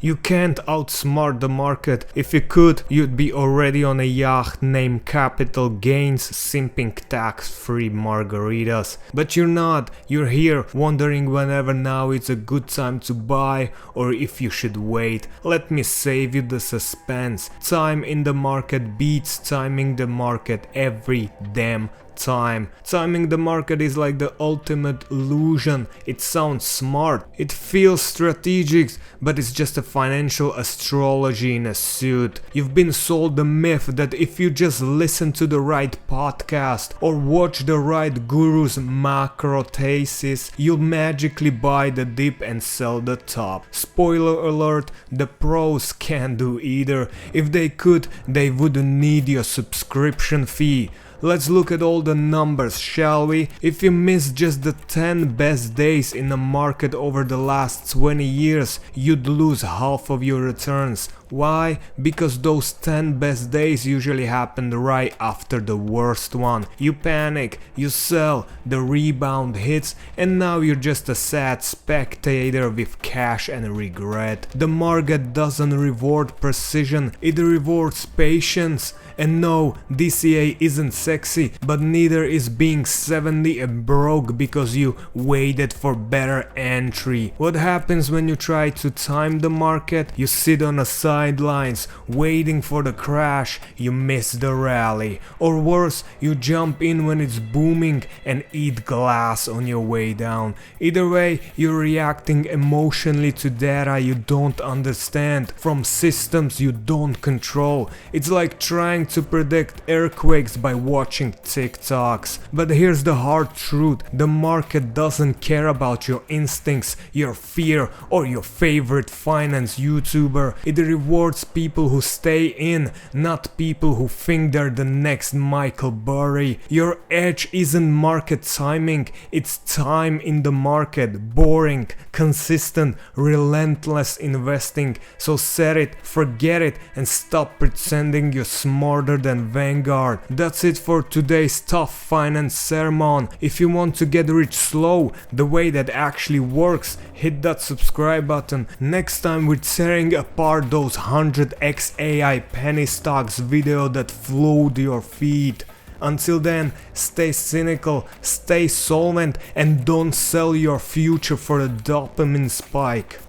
You can't outsmart the market. If you could, you'd be already on a yacht named Capital Gains simping tax-free margaritas. But you're not. You're here wondering whenever now is a good time to buy or if you should wait. Let me save you the suspense. Time in the market beats timing the market every damn time. Timing the market is like the ultimate illusion. It sounds smart, it feels strategic, but it's just a financial astrology in a suit. You've been sold the myth that if you just listen to the right podcast or watch the right guru's macro thesis, you'll magically buy the dip and sell the top. Spoiler alert, the pros can't do either. If they could, they wouldn't need your subscription fee. Let's look at all the numbers, shall we? If you missed just the 10 best days in the market over the last 20 years, you'd lose half of your returns. Why? Because those 10 best days usually happened right after the worst one. You panic, you sell, the rebound hits, and now you're just a sad spectator with cash and regret. The market doesn't reward precision, it rewards patience. And no, DCA isn't sexy, but neither is being 70 and broke because you waited for better entry. What happens when you try to time the market? You sit on the sidelines, waiting for the crash, you miss the rally. Or worse, you jump in when it's booming and eat glass on your way down. Either way, you're reacting emotionally to data you don't understand, from systems you don't control. It's like trying to predict earthquakes by watching TikToks. But here's the hard truth, the market doesn't care about your instincts, your fear, or your favorite finance YouTuber. It rewards people who stay in, not people who think they're the next Michael Burry. Your edge isn't market timing, it's time in the market. Boring, consistent, relentless investing. So set it, forget it, and stop pretending you're smarter than Vanguard. That's it for today's tough finance sermon. If you want to get rich slow, the way that actually works, hit that subscribe button. Next time we're tearing apart those 100x AI penny stocks video that flowed your feed. Until then, stay cynical, stay solvent, and don't sell your future for a dopamine spike.